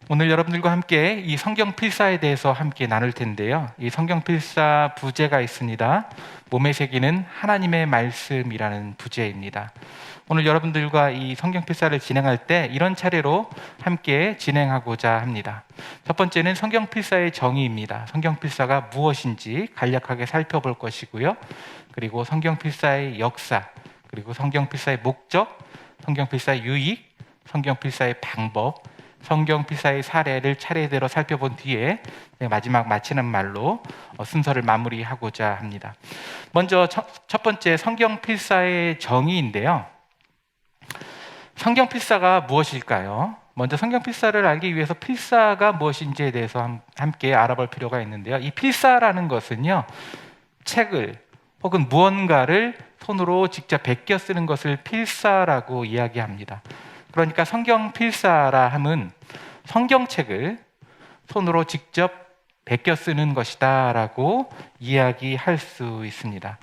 오늘 여러분들과 함께 이 성경 필사에 대해서 함께 나눌 텐데요. 이 성경 필사 부제가 있습니다. 몸에 새기는 하나님의 말씀이라는 부제입니다. 오늘 여러분들과 이 성경 필사를 진행할 때 이런 차례로 함께 진행하고자 합니다. 첫 번째는 성경 필사의 정의입니다. 성경 필사가 무엇인지 간략하게 살펴볼 것이고요. 그리고 성경 필사의 역사, 그리고 성경 필사의 목적, 성경 필사의 유익, 성경 필사의 방법, 성경 필사의 사례를 차례대로 살펴본 뒤에 마지막 마치는 말로 순서를 마무리하고자 합니다. 먼저 첫 번째 성경 필사의 정의인데요. 성경 필사가 무엇일까요? 먼저 성경 필사를 알기 위해서 필사가 무엇인지에 대해서 함께 알아볼 필요가 있는데요. 이 필사라는 것은요, 책을 혹은 무언가를 손으로 직접 베껴 쓰는 것을 필사라고 이야기합니다. 그러니까 성경 필사라 함은 성경책을 손으로 직접 베껴 쓰는 것이다 라고 이야기할 수 있습니다.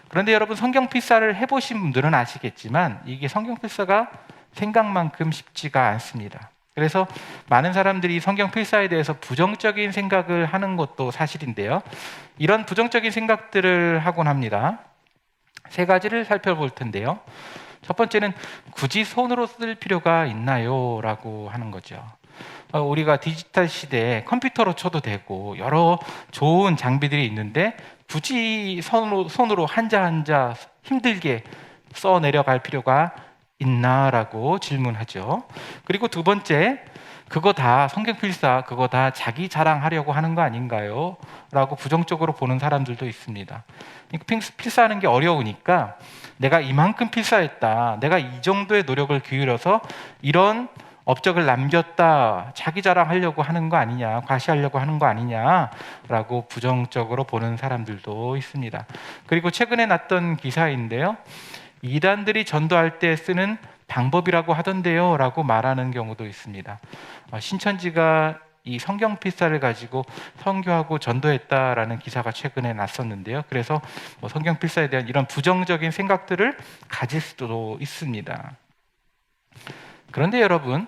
그런데 여러분, 성경 필사를 해보신 분들은 아시겠지만 이게 성경 필사가 생각만큼 쉽지가 않습니다. 그래서 많은 사람들이 성경 필사에 대해서 부정적인 생각을 하는 것도 사실인데요. 이런 부정적인 생각들을 하곤 합니다. 세 가지를 살펴볼 텐데요. 첫 번째는 굳이 손으로 쓸 필요가 있나요? 라고 하는 거죠. 우리가 디지털 시대에 컴퓨터로 쳐도 되고 여러 좋은 장비들이 있는데 굳이 손으로 한자 한자 힘들게 써 내려갈 필요가 있나라고 질문하죠. 그리고 두 번째, 그거 다 성경 필사, 그거 다 자기 자랑하려고 하는 거 아닌가요? 라고 부정적으로 보는 사람들도 있습니다. 필사하는 게 어려우니까 내가 이만큼 필사했다, 내가 이 정도의 노력을 기울여서 이런 업적을 남겼다, 자기 자랑하려고 하는 거 아니냐, 과시하려고 하는 거 아니냐라고 부정적으로 보는 사람들도 있습니다. 그리고 최근에 났던 기사인데요, 이단들이 전도할 때 쓰는 방법이라고 하던데요 라고 말하는 경우도 있습니다. 신천지가 이 성경 필사를 가지고 선교하고 전도했다라는 기사가 최근에 났었는데요. 그래서 성경 필사에 대한 이런 부정적인 생각들을 가질 수도 있습니다. 그런데 여러분,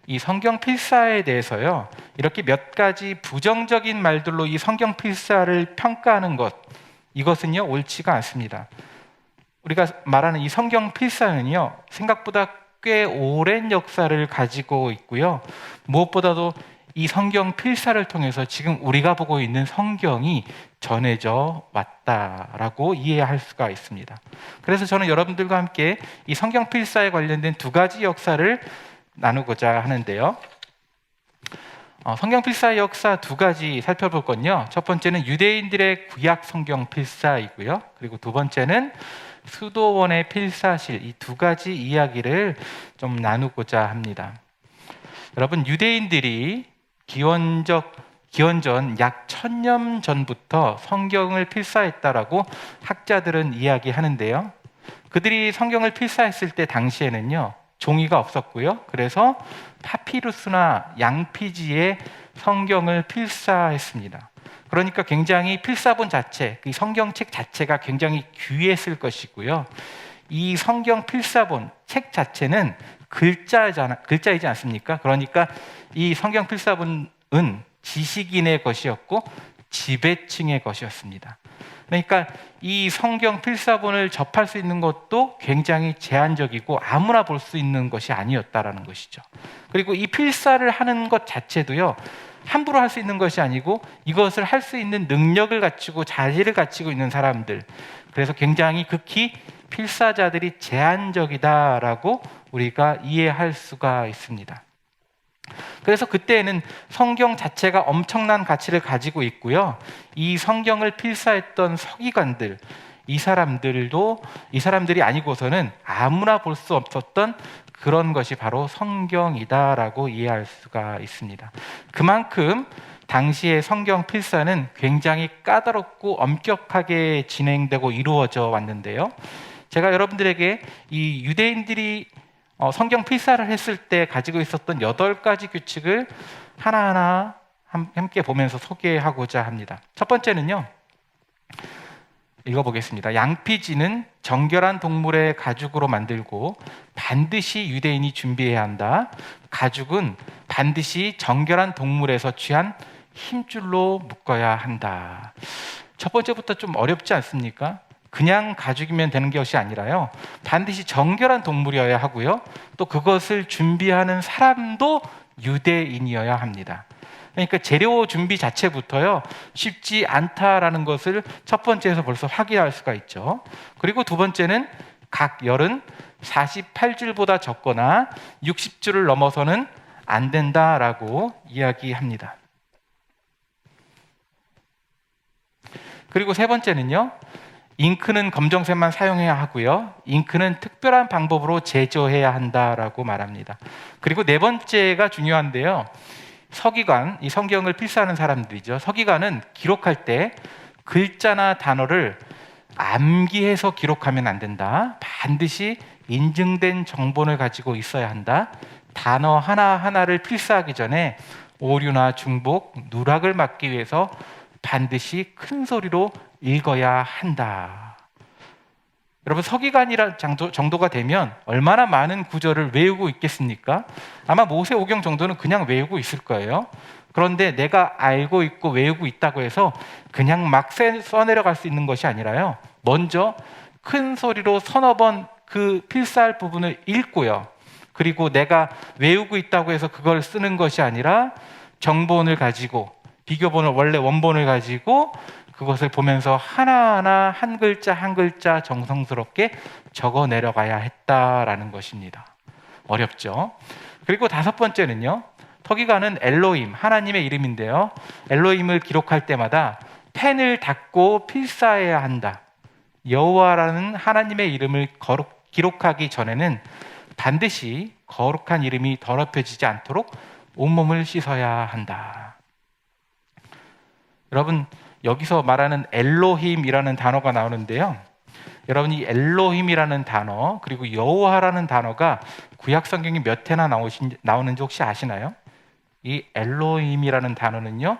이 성경 필사에 대해서요, 이렇게 몇 가지 부정적인 말들로 이 성경 필사를 평가하는 것, 이것은요 옳지가 않습니다. 우리가 말하는 이 성경 필사는요, 생각보다 꽤 오랜 역사를 가지고 있고요. 무엇보다도 이 성경 필사를 통해서 지금 우리가 보고 있는 성경이 전해져 왔다라고 이해할 수가 있습니다. 그래서 저는 여러분들과 함께 이 성경 필사에 관련된 두 가지 역사를 나누고자 하는데요. 성경 필사의 역사 두 가지 살펴볼 건요. 첫 번째는 유대인들의 구약 성경 필사이고요. 그리고 두 번째는 수도원의 필사실, 이 두 가지 이야기를 좀 나누고자 합니다. 여러분, 유대인들이 기원전 약 1000년 전부터 성경을 필사했다라고 학자들은 이야기하는데요. 그들이 성경을 필사했을 때 당시에는요, 종이가 없었고요. 그래서 파피루스나 양피지에 성경을 필사했습니다. 그러니까 굉장히 필사본 자체, 이 성경책 자체가 굉장히 귀했을 것이고요. 이 성경 필사본 책 자체는 글자이지 않습니까? 그러니까 이 성경 필사본은 지식인의 것이었고 지배층의 것이었습니다. 그러니까 이 성경 필사본을 접할 수 있는 것도 굉장히 제한적이고 아무나 볼 수 있는 것이 아니었다라는 것이죠. 그리고 이 필사를 하는 것 자체도요, 함부로 할 수 있는 것이 아니고 이것을 할 수 있는 능력을 갖추고 자질을 갖추고 있는 사람들, 그래서 굉장히 극히 필사자들이 제한적이다라고 우리가 이해할 수가 있습니다. 그래서 그때에는 성경 자체가 엄청난 가치를 가지고 있고요. 이 성경을 필사했던 서기관들, 이 사람들이 아니고서는 아무나 볼 수 없었던 그런 것이 바로 성경이다라고 이해할 수가 있습니다. 그만큼 당시의 성경 필사는 굉장히 까다롭고 엄격하게 진행되고 이루어져 왔는데요. 제가 여러분들에게 이 유대인들이 성경 필사를 했을 때 가지고 있었던 8가지 규칙을 하나하나 함께 보면서 소개하고자 합니다. 첫 번째는요, 읽어보겠습니다. 양피지는 정결한 동물의 가죽으로 만들고 반드시 유대인이 준비해야 한다. 가죽은 반드시 정결한 동물에서 취한 힘줄로 묶어야 한다. 첫 번째부터 좀 어렵지 않습니까? 그냥 가죽이면 되는 것이 아니라요, 반드시 정결한 동물이어야 하고요, 또 그것을 준비하는 사람도 유대인이어야 합니다. 그러니까 재료 준비 자체부터요 쉽지 않다라는 것을 첫 번째에서 벌써 확인할 수가 있죠. 그리고 두 번째는 각 열은 48줄보다 적거나 60줄을 넘어서는 안 된다라고 이야기합니다. 그리고 세 번째는요, 잉크는 검정색만 사용해야 하고요, 잉크는 특별한 방법으로 제조해야 한다라고 말합니다. 그리고 네 번째가 중요한데요, 서기관, 이 성경을 필사하는 사람들이죠. 서기관은 기록할 때 글자나 단어를 암기해서 기록하면 안 된다. 반드시 인증된 정본을 가지고 있어야 한다. 단어 하나하나를 필사하기 전에 오류나 중복, 누락을 막기 위해서 반드시 큰 소리로 읽어야 한다. 여러분, 서기관이라 정도가 되면 얼마나 많은 구절을 외우고 있겠습니까? 아마 모세오경 정도는 그냥 외우고 있을 거예요. 그런데 내가 알고 있고 외우고 있다고 해서 그냥 막 써내려갈 수 있는 것이 아니라요, 먼저 큰 소리로 서너 번 그 필사할 부분을 읽고요, 그리고 내가 외우고 있다고 해서 그걸 쓰는 것이 아니라 정본을 가지고, 비교본을, 원래 원본을 가지고 그것을 보면서 하나하나 한 글자 한 글자 정성스럽게 적어 내려가야 했다라는 것입니다. 어렵죠? 그리고 다섯 번째는요, 서기관은 엘로힘, 하나님의 이름인데요, 엘로힘을 기록할 때마다 펜을 닫고 필사해야 한다. 여호와라는 하나님의 이름을 기록하기 전에는 반드시 거룩한 이름이 더럽혀지지 않도록 온몸을 씻어야 한다. 여러분, 여기서 말하는 엘로힘이라는 단어가 나오는데요, 여러분, 이 엘로힘이라는 단어 그리고 여호와라는 단어가 구약 성경에 몇 회나 나오는지 혹시 아시나요? 이 엘로힘이라는 단어는요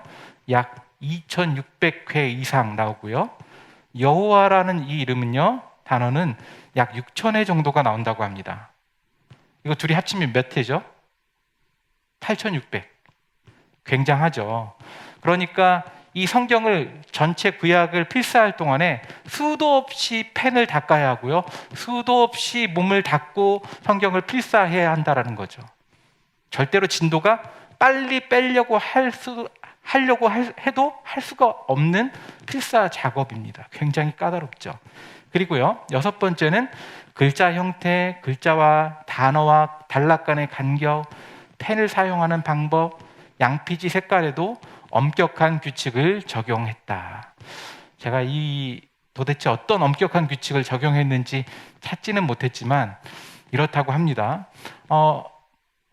약 2600회 이상 나오고요, 여호와라는 이 이름은요, 단어는 약 6000회 정도가 나온다고 합니다. 이거 둘이 합치면 몇 회죠? 8600. 굉장하죠. 그러니까 이 성경을, 전체 구약을 필사할 동안에 수도 없이 펜을 닦아야 하고요, 수도 없이 몸을 닦고 성경을 필사해야 한다라는 거죠. 절대로 진도가 빨리 빼려고 해도 할 수가 없는 필사 작업입니다. 굉장히 까다롭죠. 그리고요, 여섯 번째는 글자 형태, 글자와 단어와 단락 간의 간격, 펜을 사용하는 방법, 양피지 색깔에도 엄격한 규칙을 적용했다. 제가 도대체 어떤 엄격한 규칙을 적용했는지 찾지는 못했지만 이렇다고 합니다.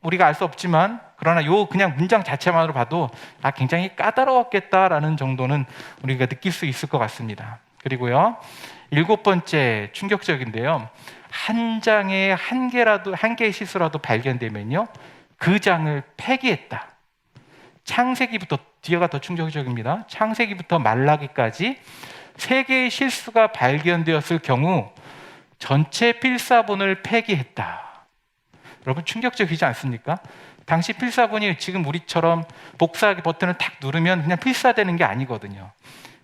우리가 알 수 없지만, 그러나 그냥 문장 자체만으로 봐도 굉장히 까다로웠겠다라는 정도는 우리가 느낄 수 있을 것 같습니다. 그리고요, 일곱 번째 충격적인데요, 한 장에 한 개의 실수라도 발견되면요, 그 장을 폐기했다. 창세기부터, 뒤에가 더 충격적입니다. 창세기부터 말라기까지 3개의 실수가 발견되었을 경우 전체 필사본을 폐기했다. 여러분, 충격적이지 않습니까? 당시 필사본이 지금 우리처럼 복사하기 버튼을 탁 누르면 그냥 필사되는 게 아니거든요.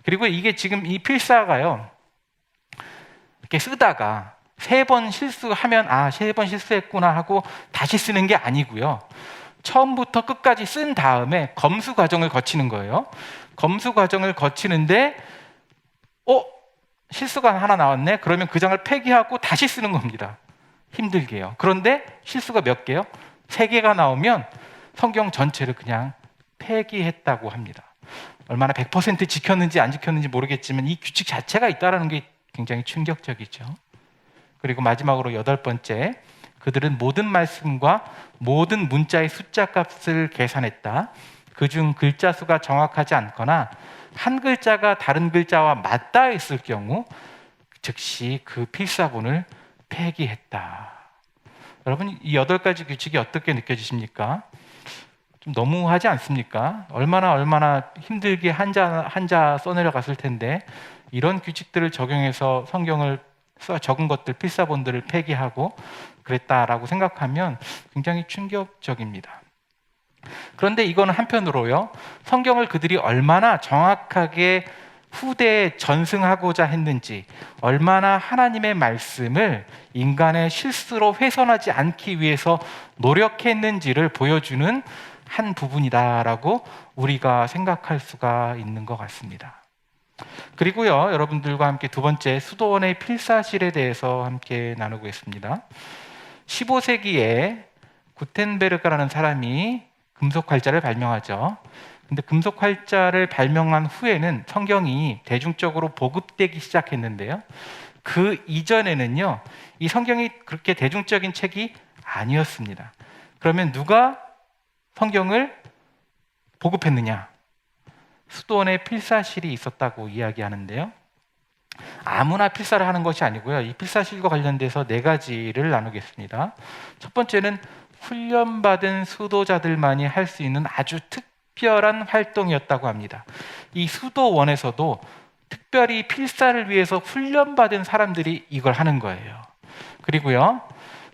그리고 이게 지금 이 필사가요, 이렇게 쓰다가 3번 실수하면 3번 실수했구나 하고 다시 쓰는 게 아니고요, 처음부터 끝까지 쓴 다음에 검수 과정을 거치는 거예요. 검수 과정을 거치는데 실수가 하나 나왔네? 그러면 그 장을 폐기하고 다시 쓰는 겁니다. 힘들게요. 그런데 실수가 몇 개요? 3개가 나오면 성경 전체를 그냥 폐기했다고 합니다. 얼마나 100% 지켰는지 안 지켰는지 모르겠지만 이 규칙 자체가 있다는 게 굉장히 충격적이죠. 그리고 마지막으로 여덟 번째, 그들은 모든 말씀과 모든 문자의 숫자 값을 계산했다. 그중 글자 수가 정확하지 않거나 한 글자가 다른 글자와 맞닿아 있을 경우 즉시 그 필사본을 폐기했다. 여러분, 이 8가지 규칙이 어떻게 느껴지십니까? 좀 너무하지 않습니까? 얼마나 힘들게 한자 써내려갔을 텐데 이런 규칙들을 적용해서 성경을 적은 것들 필사본들을 폐기하고 그랬다라고 생각하면 굉장히 충격적입니다. 그런데 이거는 한편으로요, 성경을 그들이 얼마나 정확하게 후대에 전승하고자 했는지, 얼마나 하나님의 말씀을 인간의 실수로 훼손하지 않기 위해서 노력했는지를 보여주는 한 부분이다라고 우리가 생각할 수가 있는 것 같습니다. 그리고요, 여러분들과 함께 두 번째 수도원의 필사실에 대해서 함께 나누고 있습니다. 15세기에 구텐베르그라는 사람이 금속 활자를 발명하죠. 근데 금속 활자를 발명한 후에는 성경이 대중적으로 보급되기 시작했는데요. 그 이전에는요, 이 성경이 그렇게 대중적인 책이 아니었습니다. 그러면 누가 성경을 보급했느냐? 수도원에 필사실이 있었다고 이야기하는데요. 아무나 필사를 하는 것이 아니고요. 이 필사실과 관련돼서 네 가지를 나누겠습니다. 첫 번째는 훈련받은 수도자들만이 할 수 있는 아주 특별한 활동이었다고 합니다. 이 수도원에서도 특별히 필사를 위해서 훈련받은 사람들이 이걸 하는 거예요. 그리고요,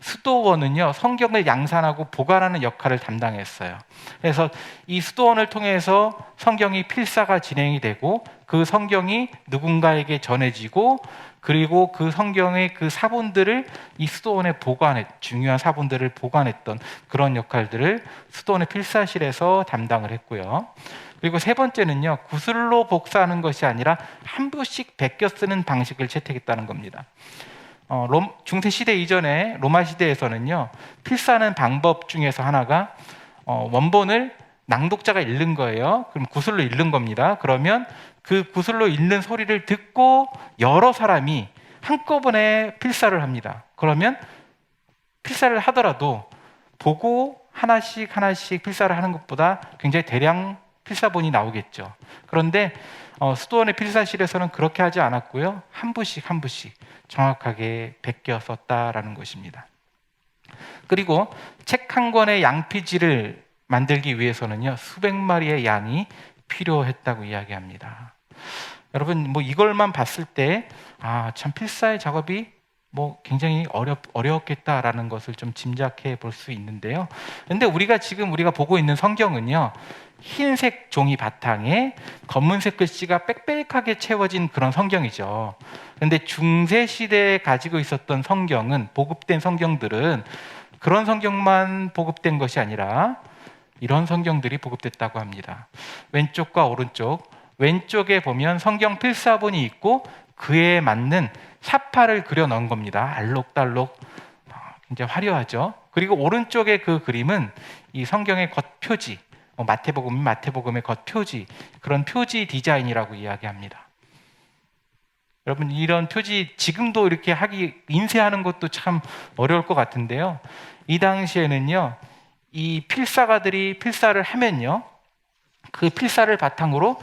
수도원은요, 성경을 양산하고 보관하는 역할을 담당했어요. 그래서 이 수도원을 통해서 성경이 필사가 진행이 되고 그 성경이 누군가에게 전해지고, 그리고 그 성경의 그 사본들을 이 수도원에 중요한 사본들을 보관했던 그런 역할들을 수도원의 필사실에서 담당을 했고요. 그리고 세 번째는요, 구슬로 복사하는 것이 아니라 한 부씩 베껴 쓰는 방식을 채택했다는 겁니다. 중세 시대 이전에 로마 시대에서는요, 필사하는 방법 중에서 하나가 원본을 낭독자가 읽는 거예요. 그럼 구슬로 읽는 겁니다. 그러면 그 구슬로 읽는 소리를 듣고 여러 사람이 한꺼번에 필사를 합니다. 그러면 필사를 하더라도 보고 하나씩 하나씩 필사를 하는 것보다 굉장히 대량 필사본이 나오겠죠. 그런데 수도원의 필사실에서는 그렇게 하지 않았고요, 한 부씩 한 부씩 정확하게 베껴 썼다라는 것입니다. 그리고 책 한 권의 양피지를 만들기 위해서는요, 수백 마리의 양이 필요했다고 이야기합니다. 여러분, 이걸만 봤을 때 참 필사의 작업이 굉장히 어려웠겠다라는 것을 좀 짐작해 볼 수 있는데요. 근데 우리가 보고 있는 성경은요, 흰색 종이 바탕에 검은색 글씨가 빽빽하게 채워진 그런 성경이죠. 그런데 중세 시대에 가지고 있었던 성경은, 보급된 성경들은 그런 성경만 보급된 것이 아니라 이런 성경들이 보급됐다고 합니다. 왼쪽과 오른쪽, 왼쪽에 보면 성경 필사본이 있고 그에 맞는 샤파를 그려 넣은 겁니다. 알록달록 굉장히 화려하죠. 그리고 오른쪽에 그 그림은 이 성경의 겉표지, 마태복음의 겉표지, 그런 표지 디자인이라고 이야기합니다. 여러분, 이런 표지 지금도 이렇게 인쇄하는 것도 참 어려울 것 같은데요. 이 당시에는요, 이 필사가들이 필사를 하면요, 그 필사를 바탕으로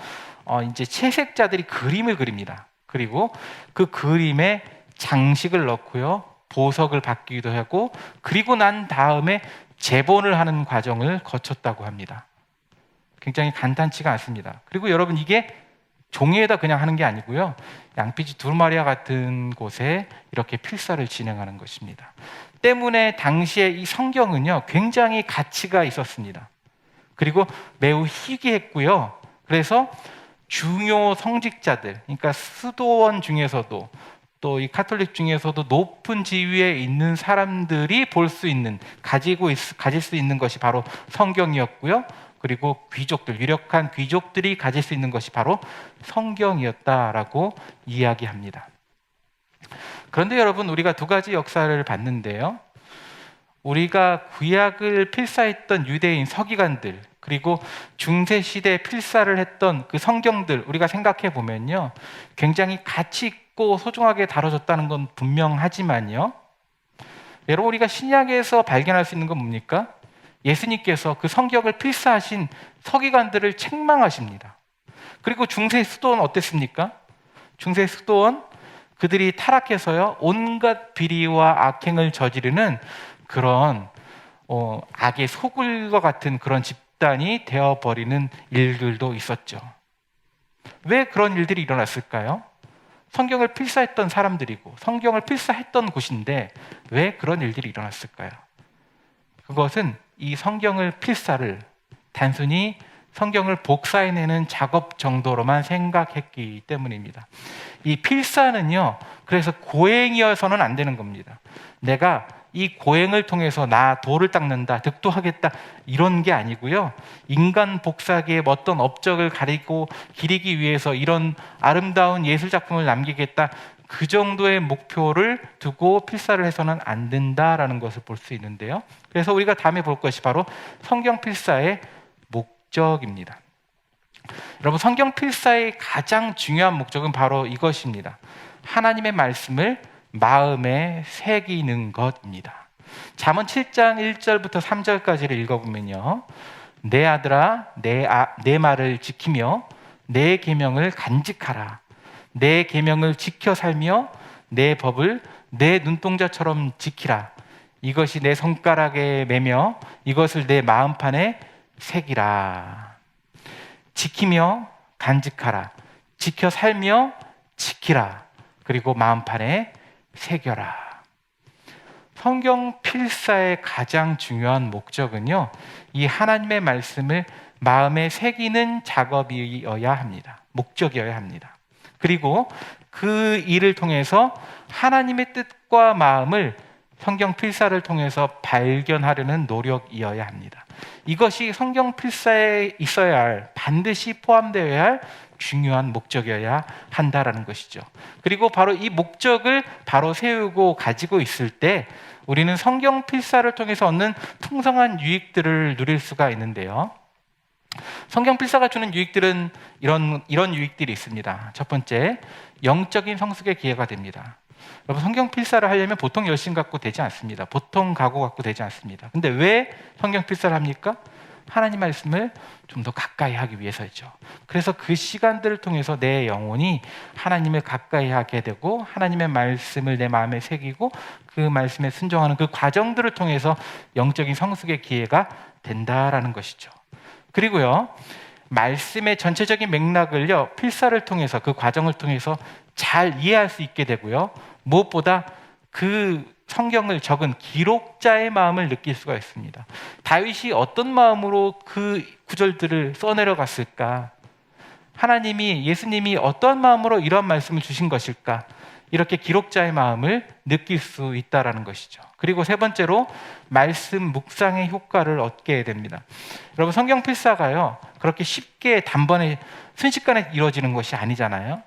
이제 채색자들이 그림을 그립니다. 그리고 그 그림에 장식을 넣고요, 보석을 받기도 하고, 그리고 난 다음에 재본을 하는 과정을 거쳤다고 합니다. 굉장히 간단치가 않습니다. 그리고 여러분, 이게 종이에다 그냥 하는 게 아니고요, 양피지 두루마리와 같은 곳에 이렇게 필사를 진행하는 것입니다. 때문에 당시에 이 성경은요, 굉장히 가치가 있었습니다. 그리고 매우 희귀했고요. 그래서 중요 성직자들, 그러니까 수도원 중에서도 또 이 카톨릭 중에서도 높은 지위에 있는 사람들이 볼 수 있는, 가질 수 있는 것이 바로 성경이었고요. 그리고 유력한 귀족들이 가질 수 있는 것이 바로 성경이었다라고 이야기합니다. 그런데 여러분, 우리가 두 가지 역사를 봤는데요, 우리가 구약을 필사했던 유대인 서기관들, 그리고 중세시대 필사를 했던 그 성경들, 우리가 생각해 보면요, 굉장히 가치 있고 소중하게 다뤄졌다는 건 분명하지만요, 여러분, 우리가 신약에서 발견할 수 있는 건 뭡니까? 예수님께서 그 성경을 필사하신 서기관들을 책망하십니다. 그리고 중세 수도원 어땠습니까? 중세 수도원, 그들이 타락해서요, 온갖 비리와 악행을 저지르는 그런 악의 소굴과 같은 그런 집단이 되어버리는 일들도 있었죠. 왜 그런 일들이 일어났을까요? 성경을 필사했던 사람들이고 성경을 필사했던 곳인데 왜 그런 일들이 일어났을까요? 그것은 이 성경을 필사를 단순히 성경을 복사해내는 작업 정도로만 생각했기 때문입니다. 이 필사는요, 그래서 고행이어서는 안 되는 겁니다. 내가 이 고행을 통해서 나 돌을 닦는다, 득도하겠다 이런 게 아니고요. 인간 복사기의 어떤 업적을 기리기 위해서 이런 아름다운 예술 작품을 남기겠다, 그 정도의 목표를 두고 필사를 해서는 안 된다라는 것을 볼 수 있는데요. 그래서 우리가 다음에 볼 것이 바로 성경 필사의 목적입니다. 여러분, 성경 필사의 가장 중요한 목적은 바로 이것입니다. 하나님의 말씀을 마음에 새기는 것입니다. 잠언 7장 1절부터 3절까지를 읽어보면요, 내 아들아 내 말을 지키며 내 계명을 간직하라. 내 계명을 지켜 살며 내 법을 내 눈동자처럼 지키라. 이것이 내 손가락에 매며 이것을 내 마음판에 새기라. 지키며 간직하라. 지켜 살며 지키라. 그리고 마음판에 새겨라. 성경 필사의 가장 중요한 목적은요, 이 하나님의 말씀을 마음에 새기는 작업이어야 합니다. 목적이어야 합니다. 그리고 그 일을 통해서 하나님의 뜻과 마음을 성경 필사를 통해서 발견하려는 노력이어야 합니다. 이것이 성경 필사에 있어야 할, 반드시 포함되어야 할 중요한 목적이어야 한다라는 것이죠. 그리고 바로 이 목적을 바로 세우고 가지고 있을 때 우리는 성경 필사를 통해서 얻는 풍성한 유익들을 누릴 수가 있는데요. 성경 필사가 주는 유익들은 이런 유익들이 있습니다. 첫 번째, 영적인 성숙의 기회가 됩니다. 여러분, 성경 필사를 하려면 보통 열심 갖고 되지 않습니다. 보통 각오 갖고 되지 않습니다. 근데 왜 성경 필사를 합니까? 하나님 말씀을 좀 더 가까이 하기 위해서죠. 그래서 그 시간들을 통해서 내 영혼이 하나님을 가까이 하게 되고 하나님의 말씀을 내 마음에 새기고 그 말씀에 순종하는 그 과정들을 통해서 영적인 성숙의 기회가 된다라는 것이죠. 그리고요, 말씀의 전체적인 맥락을요, 필사를 통해서, 그 과정을 통해서 잘 이해할 수 있게 되고요, 무엇보다 그 성경을 적은 기록자의 마음을 느낄 수가 있습니다. 다윗이 어떤 마음으로 그 구절들을 써내려갔을까? 하나님이, 예수님이 어떤 마음으로 이런 말씀을 주신 것일까? 이렇게 기록자의 마음을 느낄 수 있다는 것이죠. 그리고 세 번째로, 말씀 묵상의 효과를 얻게 됩니다. 여러분, 성경 필사가요, 그렇게 쉽게 단번에 순식간에 이루어지는 것이 아니잖아요.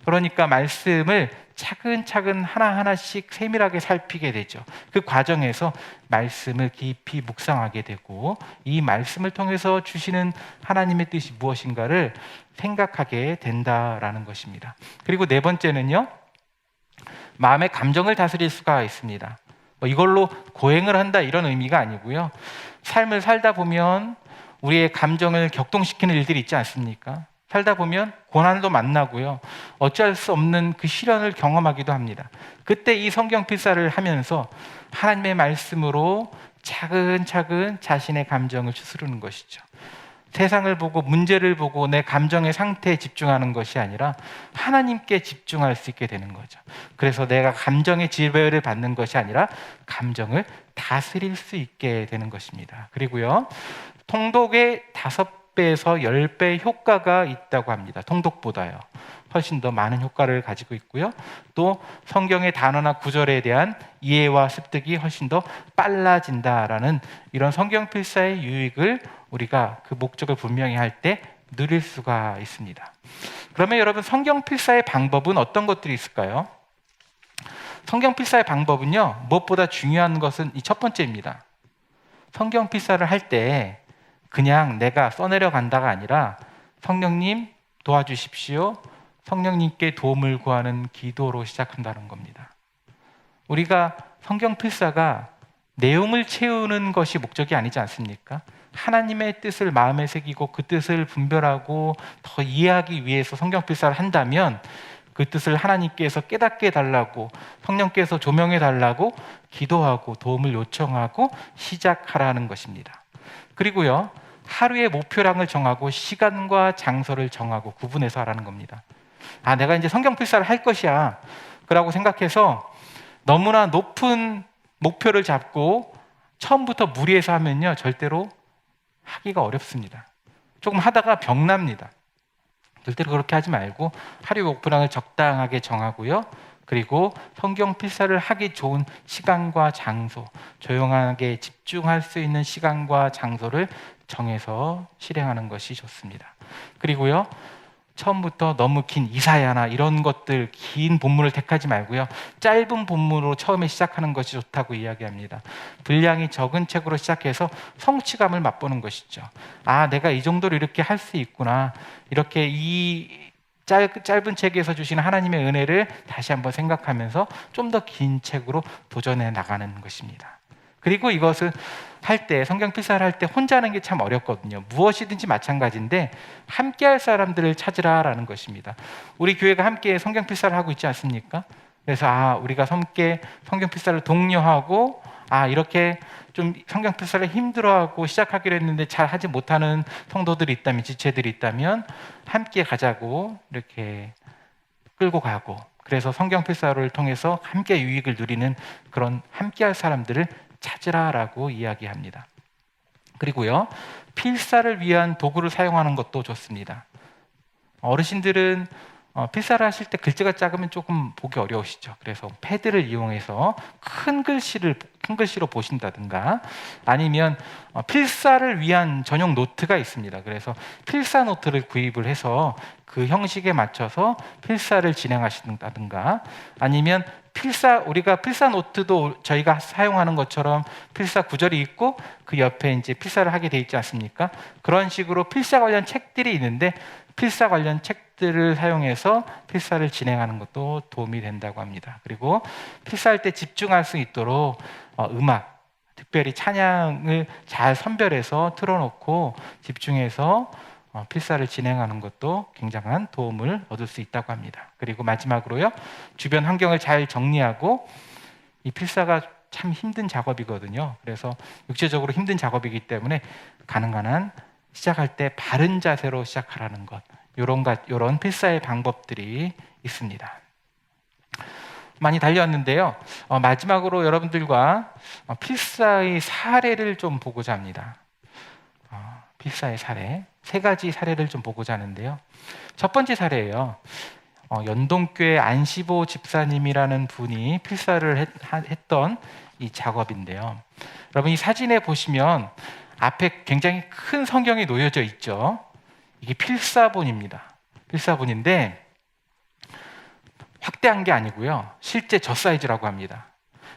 그러니까 말씀을 차근차근 하나하나씩 세밀하게 살피게 되죠. 그 과정에서 말씀을 깊이 묵상하게 되고 이 말씀을 통해서 주시는 하나님의 뜻이 무엇인가를 생각하게 된다라는 것입니다. 그리고 네 번째는요, 마음의 감정을 다스릴 수가 있습니다. 이걸로 고행을 한다 이런 의미가 아니고요, 삶을 살다 보면 우리의 감정을 격동시키는 일들이 있지 않습니까? 살다 보면 고난도 만나고요, 어찌할 수 없는 그 시련을 경험하기도 합니다. 그때 이 성경 필사를 하면서 하나님의 말씀으로 차근차근 자신의 감정을 추스르는 것이죠. 세상을 보고 문제를 보고 내 감정의 상태에 집중하는 것이 아니라 하나님께 집중할 수 있게 되는 거죠. 그래서 내가 감정의 지배를 받는 것이 아니라 감정을 다스릴 수 있게 되는 것입니다. 그리고요, 통독의 5배에서 10배 효과가 있다고 합니다. 통독보다요. 훨씬 더 많은 효과를 가지고 있고요. 또 성경의 단어나 구절에 대한 이해와 습득이 훨씬 더 빨라진다라는 이런 성경 필사의 유익을 우리가 그 목적을 분명히 할 때 누릴 수가 있습니다. 그러면 여러분, 성경 필사의 방법은 어떤 것들이 있을까요? 성경 필사의 방법은요, 무엇보다 중요한 것은 이 첫 번째입니다. 성경 필사를 할 때 그냥 내가 써내려 간다가 아니라 성령님 도와주십시오, 성령님께 도움을 구하는 기도로 시작한다는 겁니다. 우리가 성경 필사가 내용을 채우는 것이 목적이 아니지 않습니까? 하나님의 뜻을 마음에 새기고 그 뜻을 분별하고 더 이해하기 위해서 성경 필사를 한다면 그 뜻을 하나님께서 깨닫게 해달라고, 성령께서 조명해 달라고 기도하고 도움을 요청하고 시작하라는 것입니다. 그리고요, 하루의 목표량을 정하고 시간과 장소를 정하고 구분해서 하라는 겁니다. 아, 내가 이제 성경 필사를 할 것이야 그라고 생각해서 너무나 높은 목표를 잡고 처음부터 무리해서 하면요, 절대로 하기가 어렵습니다. 조금 하다가 병납니다. 절대로 그렇게 하지 말고 하루 목표량을 적당하게 정하고요. 그리고 성경 필사를 하기 좋은 시간과 장소, 조용하게 집중할 수 있는 시간과 장소를 정해서 실행하는 것이 좋습니다. 그리고요, 처음부터 너무 긴 이사야나 이런 것들 긴 본문을 택하지 말고요, 짧은 본문으로 처음에 시작하는 것이 좋다고 이야기합니다. 분량이 적은 책으로 시작해서 성취감을 맛보는 것이죠. 아, 내가 이 정도로 이렇게 할 수 있구나, 이렇게 이 짧은 책에서 주시는 하나님의 은혜를 다시 한번 생각하면서 좀 더 긴 책으로 도전해 나가는 것입니다. 그리고 이것을 할 때, 성경 필사를 할 때 혼자 하는 게 참 어렵거든요. 무엇이든지 마찬가지인데 함께 할 사람들을 찾으라라는 것입니다. 우리 교회가 함께 성경 필사를 하고 있지 않습니까? 그래서 우리가 함께 성경 필사를 독려하고, 이렇게 좀 성경 필사를 힘들어하고 시작하기로 했는데 잘 하지 못하는 성도들이 있다면, 지체들이 있다면 함께 가자고 이렇게 끌고 가고, 그래서 성경 필사를 통해서 함께 유익을 누리는 그런 함께 할 사람들을 찾으라라고 이야기합니다. 그리고요, 필사를 위한 도구를 사용하는 것도 좋습니다. 어르신들은 필사를 하실 때 글자가 작으면 조금 보기 어려우시죠. 그래서 패드를 이용해서 큰 글씨로 보신다든가, 아니면 필사를 위한 전용 노트가 있습니다. 그래서 필사 노트를 구입을 해서 그 형식에 맞춰서 필사를 진행하신다든가, 아니면 우리가 필사 노트도 저희가 사용하는 것처럼 필사 구절이 있고 그 옆에 이제 필사를 하게 돼 있지 않습니까? 그런 식으로 필사 관련 책들이 있는데 필사 관련 책들을 사용해서 필사를 진행하는 것도 도움이 된다고 합니다. 그리고 필사할 때 집중할 수 있도록 음악, 특별히 찬양을 잘 선별해서 틀어놓고 집중해서 필사를 진행하는 것도 굉장한 도움을 얻을 수 있다고 합니다. 그리고 마지막으로요, 주변 환경을 잘 정리하고, 이 필사가 참 힘든 작업이거든요. 그래서 육체적으로 힘든 작업이기 때문에 가능한 한 시작할 때 바른 자세로 시작하라는 것, 이런 필사의 방법들이 있습니다. 많이 달려왔는데요, 마지막으로 여러분들과 필사의 사례를 좀 보고자 합니다. 필사의 사례, 3가지 사례를 좀 보고자 하는데요. 첫 번째 사례예요. 연동교회 안시보 집사님이라는 분이 필사를 했던 이 작업인데요. 여러분, 이 사진에 보시면 앞에 굉장히 큰 성경이 놓여져 있죠. 이게 필사본입니다. 필사본인데 확대한 게 아니고요, 실제 저 사이즈라고 합니다.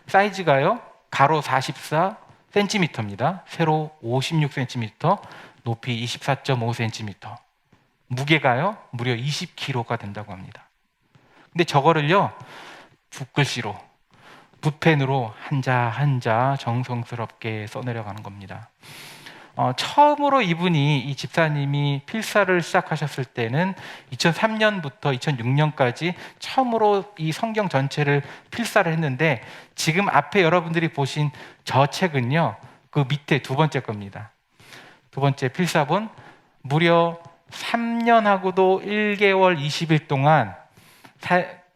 사이즈가요, 가로 44cm입니다. 세로 56cm, 높이 24.5cm, 무게가요 무려 20kg가 된다고 합니다. 근데 저거를요, 붓글씨로, 붓펜으로 한자 한자 정성스럽게 써내려가는 겁니다. 처음으로 이 집사님이 필사를 시작하셨을 때는 2003년부터 2006년까지 처음으로 이 성경 전체를 필사를 했는데, 지금 앞에 여러분들이 보신 저 책은요, 그 밑에 2번째 겁니다. 2번째 필사본, 무려 3년하고도 1개월 20일 동안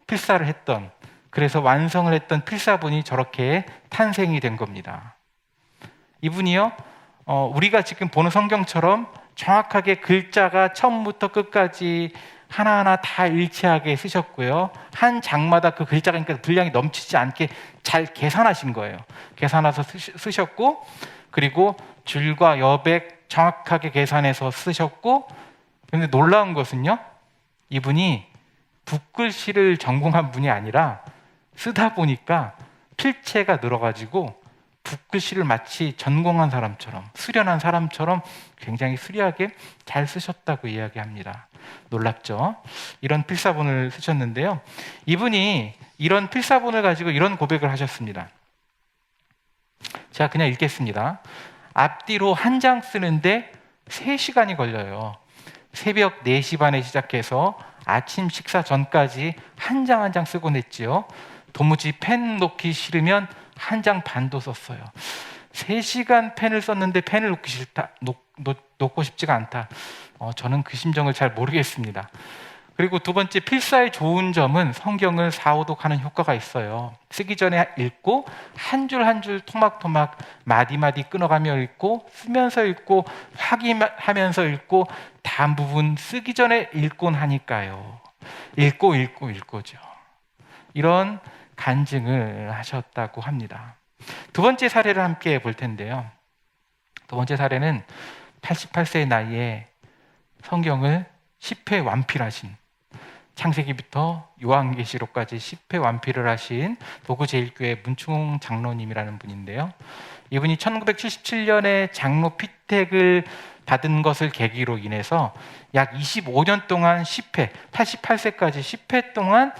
필사를 했던, 그래서 완성을 했던 필사본이 저렇게 탄생이 된 겁니다. 이분이요, 우리가 지금 보는 성경처럼 정확하게 글자가 처음부터 끝까지 하나하나 다 일치하게 쓰셨고요, 한 장마다 그 글자가 그러니까 분량이 넘치지 않게 잘 계산하신 거예요. 계산해서 쓰셨고, 그리고 줄과 여백 정확하게 계산해서 쓰셨고, 그런데 놀라운 것은요, 이분이 붓글씨를 전공한 분이 아니라 쓰다 보니까 필체가 늘어가지고 붓글씨를 마치 전공한 사람처럼, 수련한 사람처럼 굉장히 수리하게 잘 쓰셨다고 이야기합니다. 놀랍죠? 이런 필사본을 쓰셨는데요, 이분이 이런 필사본을 가지고 이런 고백을 하셨습니다. 제가 그냥 읽겠습니다. 앞뒤로 한 장 쓰는데 3시간이 걸려요. 새벽 4시 반에 시작해서 아침 식사 전까지 한 장 한 장 쓰곤 했지요. 도무지 펜 놓기 싫으면 1장 반도 썼어요. 3시간 펜을 썼는데 펜을 놓고 싶지가 않다. 저는 그 심정을 잘 모르겠습니다. 그리고 두 번째, 필사의 좋은 점은 성경을 사오독하는 효과가 있어요. 쓰기 전에 읽고 한 줄 한 줄 토막토막 마디마디 끊어가며 읽고, 쓰면서 읽고, 확인하면서 읽고, 다음 부분 쓰기 전에 읽곤 하니까요. 읽고죠. 이런 간증을 하셨다고 합니다. 두 번째 사례를 함께 볼 텐데요. 두 번째 사례는 88세의 나이에 성경을 10회 완필하신, 창세기부터 요한계시록까지 10회 완필을 하신 도구제일교회 문충홍 장로님이라는 분인데요. 이분이 1977년에 장로 피택을 받은 것을 계기로 인해서 약 25년 동안 10회, 88세까지 10회 동안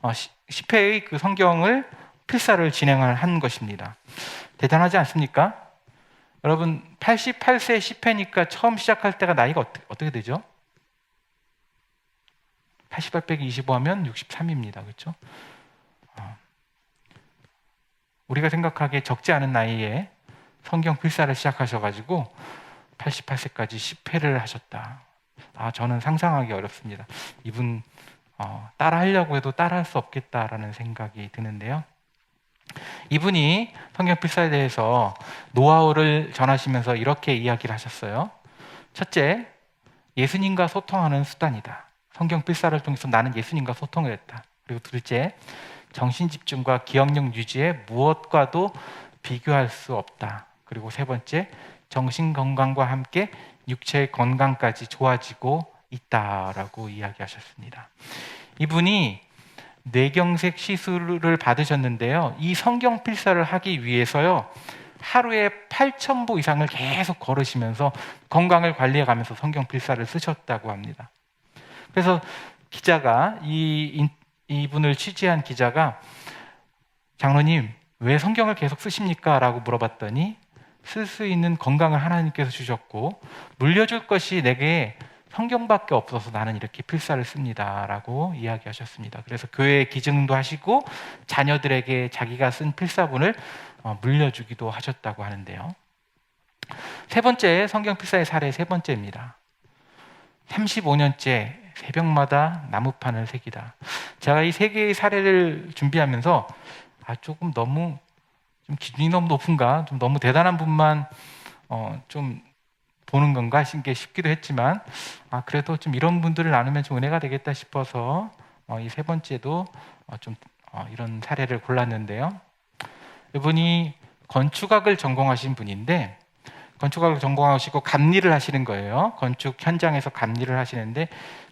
10회의 그 성경을 필사를 진행을 한 것입니다. 대단하지 않습니까? 여러분, 88세 10회니까 처음 시작할 때가 나이가 어떻게 되죠? 88 빼기 25 하면 63입니다. 그렇죠? 우리가 생각하기에 적지 않은 나이에 성경 필사를 시작하셔가지고 88세까지 10회를 하셨다. 저는 상상하기 어렵습니다. 이분 따라 하려고 해도 따라 할 수 없겠다라는 생각이 드는데요. 이분이 성경 필사에 대해서 노하우를 전하시면서 이렇게 이야기를 하셨어요. 첫째, 예수님과 소통하는 수단이다. 성경 필사를 통해서 나는 예수님과 소통을 했다. 그리고 둘째, 정신 집중과 기억력 유지에 무엇과도 비교할 수 없다. 그리고 세 번째, 정신 건강과 함께 육체의 건강까지 좋아지고 있다라고 이야기하셨습니다. 이분이 뇌경색 시술을 받으셨는데요. 이 성경 필사를 하기 위해서요, 하루에 8,000보 이상을 계속 걸으시면서 건강을 관리해가면서 성경 필사를 쓰셨다고 합니다. 그래서 기자가 이분을 취재한 기자가 장로님, 왜 성경을 계속 쓰십니까? 라고 물어봤더니 쓸 수 있는 건강을 하나님께서 주셨고 물려줄 것이 내게 성경밖에 없어서 나는 이렇게 필사를 씁니다 라고 이야기하셨습니다. 그래서 교회에 기증도 하시고 자녀들에게 자기가 쓴 필사본을 물려주기도 하셨다고 하는데요. 세 번째, 성경 필사의 사례 세 번째입니다. 35년째 새벽마다 나무판을 새기다. 제가 이 세 개의 사례를 준비하면서 조금 너무 좀 기준이 너무 높은가, 좀 너무 대단한 분만 좀 보는 건가 싶기도 했지만 그래도 좀 이런 분들을 나누면 좀 은혜가 되겠다 싶어서 이 세 번째도 좀 이런 사례를 골랐는데요. 이분이 건축학을 전공하신 분인데 건축학을 전공하시고 감리를 하시는 거예요. 건축 현장에서 감리를 하시는데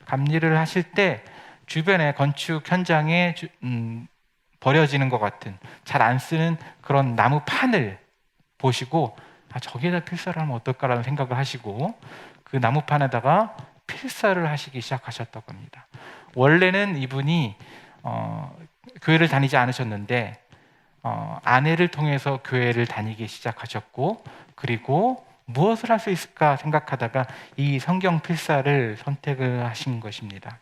감리를 하실 때 주변에 건축 현장에 버려지는 것 같은 잘 안 쓰는 그런 나무판을 보시고 저기에다 필사를 하면 어떨까라는 생각을 하시고 그 나무판에다가 필사를 하시기 시작하셨다고 합니다. 원래는 이분이 교회를 다니지 않으셨는데 아내를 통해서 교회를 다니기 시작하셨고 그리고 무엇을 할 수 있을까 생각하다가 이 성경 필사를 선택을 하신 것입니다.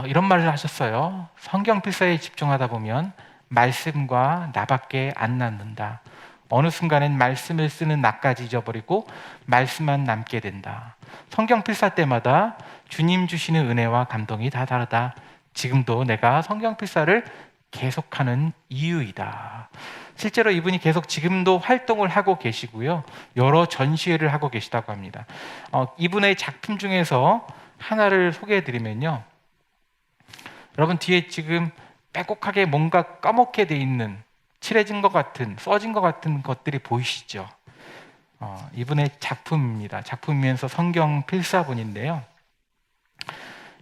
이런 말을 하셨어요. 성경 필사에 집중하다 보면 말씀과 나밖에 안 남는다. 어느 순간엔 말씀을 쓰는 나까지 잊어버리고 말씀만 남게 된다. 성경 필사 때마다 주님 주시는 은혜와 감동이 다 다르다. 지금도 내가 성경 필사를 계속하는 이유이다. 실제로 이분이 계속 지금도 활동을 하고 계시고요. 여러 전시회를 하고 계시다고 합니다. 이분의 작품 중에서 하나를 소개해드리면요. 여러분 뒤에 지금 빼곡하게 뭔가 까맣게 돼 있는 칠해진 것 같은 써진 것 같은 것들이 보이시죠? 이분의 작품입니다. 작품이면서 성경 필사본인데요.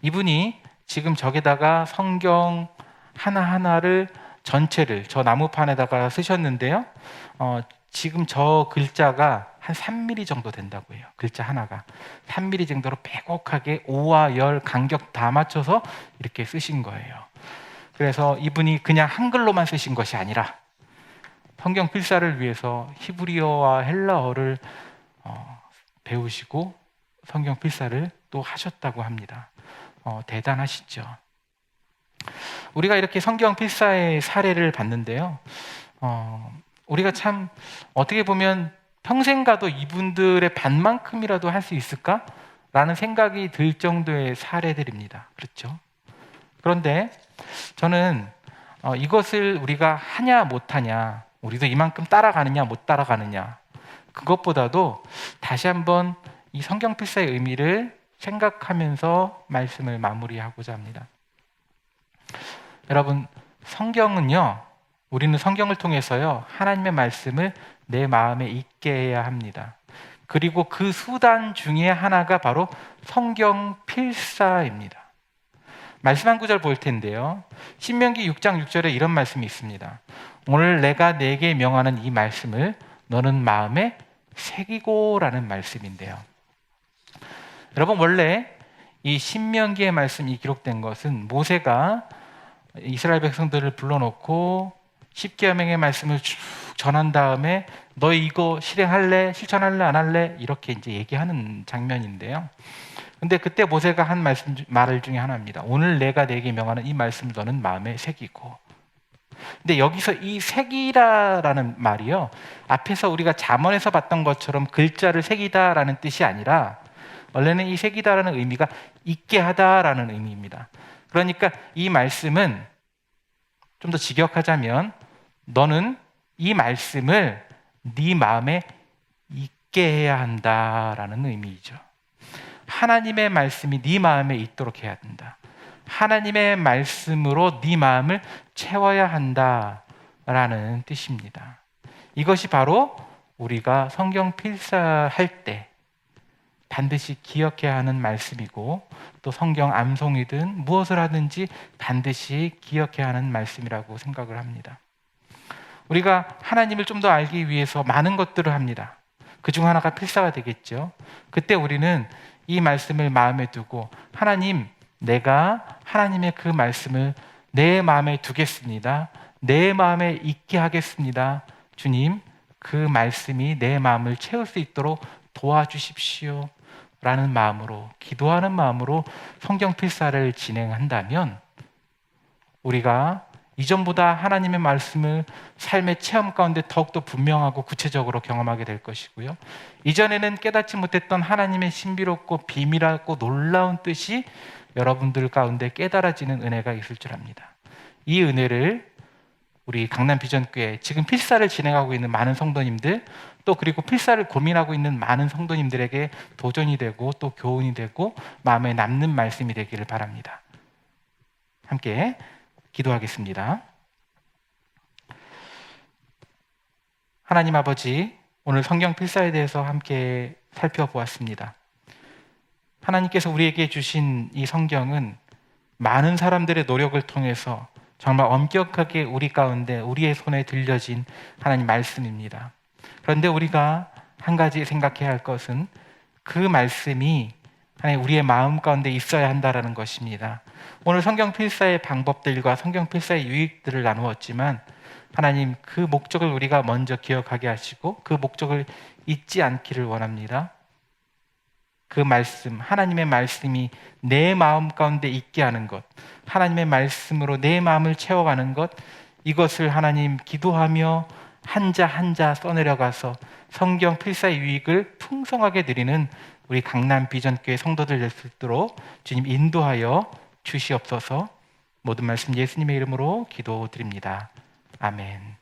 이분이 지금 저기다가 성경 하나하나를 전체를 저 나무판에다가 쓰셨는데요. 지금 저 글자가 한 3mm 정도 된다고 해요. 글자 하나가 3mm 정도로 빼곡하게 오와 열 간격 다 맞춰서 이렇게 쓰신 거예요. 그래서 이분이 그냥 한글로만 쓰신 것이 아니라 성경 필사를 위해서 히브리어와 헬라어를 배우시고 성경 필사를 또 하셨다고 합니다. 대단하시죠? 우리가 이렇게 성경 필사의 사례를 봤는데요. 우리가 참 어떻게 보면 평생 가도 이분들의 반만큼이라도 할 수 있을까? 라는 생각이 들 정도의 사례들입니다. 그렇죠? 그런데 저는 이것을 우리가 하냐 못하냐, 우리도 이만큼 따라가느냐 못 따라가느냐, 그것보다도 다시 한번 이 성경 필사의 의미를 생각하면서 말씀을 마무리하고자 합니다. 여러분, 성경은요, 우리는 성경을 통해서요, 하나님의 말씀을 내 마음에 있게 해야 합니다. 그리고 그 수단 중에 하나가 바로 성경 필사입니다. 말씀 한 구절 볼 텐데요, 신명기 6장 6절에 이런 말씀이 있습니다. 오늘 내가 네게 명하는 이 말씀을 너는 마음에 새기고 라는 말씀인데요, 여러분, 원래 이 신명기의 말씀이 기록된 것은 모세가 이스라엘 백성들을 불러놓고 십계명의 말씀을 쭉 전한 다음에 너희 이거 실행할래? 실천할래? 안 할래? 이렇게 이제 얘기하는 장면인데요. 근데 그때 모세가 한 말 중에 하나입니다. 오늘 내가 네게 명하는 이 말씀을 너는 마음에 새기고. 근데 여기서 이 새기라라는 말이요, 앞에서 우리가 잠언에서 봤던 것처럼 글자를 새기다라는 뜻이 아니라 원래는 이 새기다라는 의미가 있게 하다라는 의미입니다. 그러니까 이 말씀은 좀 더 직역하자면 너는 이 말씀을 네 마음에 있게 해야 한다라는 의미이죠. 하나님의 말씀이 네 마음에 있도록 해야 된다. 하나님의 말씀으로 네 마음을 채워야 한다라는 뜻입니다. 이것이 바로 우리가 성경 필사할 때 반드시 기억해야 하는 말씀이고, 또 성경 암송이든 무엇을 하든지 반드시 기억해야 하는 말씀이라고 생각을 합니다. 우리가 하나님을 좀 더 알기 위해서 많은 것들을 합니다. 그중 하나가 필사가 되겠죠. 그때 우리는 이 말씀을 마음에 두고, 하나님, 내가 하나님의 그 말씀을 내 마음에 두겠습니다. 내 마음에 있게 하겠습니다. 주님, 그 말씀이 내 마음을 채울 수 있도록 도와주십시오 라는 마음으로, 기도하는 마음으로 성경 필사를 진행한다면 우리가 이전보다 하나님의 말씀을 삶의 체험 가운데 더욱더 분명하고 구체적으로 경험하게 될 것이고요, 이전에는 깨닫지 못했던 하나님의 신비롭고 비밀하고 놀라운 뜻이 여러분들 가운데 깨달아지는 은혜가 있을 줄 압니다. 이 은혜를 우리 강남 비전교회 지금 필사를 진행하고 있는 많은 성도님들, 또 그리고 필사를 고민하고 있는 많은 성도님들에게 도전이 되고 또 교훈이 되고 마음에 남는 말씀이 되기를 바랍니다. 함께 기도하겠습니다. 하나님 아버지, 오늘 성경 필사에 대해서 함께 살펴보았습니다. 하나님께서 우리에게 주신 이 성경은 많은 사람들의 노력을 통해서 정말 엄격하게 우리 가운데 우리의 손에 들려진 하나님 말씀입니다. 그런데 우리가 한 가지 생각해야 할 것은 그 말씀이 하나님 우리의 마음 가운데 있어야 한다는 것입니다. 오늘 성경 필사의 방법들과 성경 필사의 유익들을 나누었지만 하나님, 그 목적을 우리가 먼저 기억하게 하시고 그 목적을 잊지 않기를 원합니다. 그 말씀, 하나님의 말씀이 내 마음 가운데 있게 하는 것, 하나님의 말씀으로 내 마음을 채워가는 것, 이것을 하나님 기도하며 한자 한자 써내려가서 성경 필사의 유익을 풍성하게 드리는 우리 강남 비전교회 성도들 될 수 있도록 주님 인도하여 주시옵소서. 모든 말씀 예수님의 이름으로 기도드립니다. 아멘.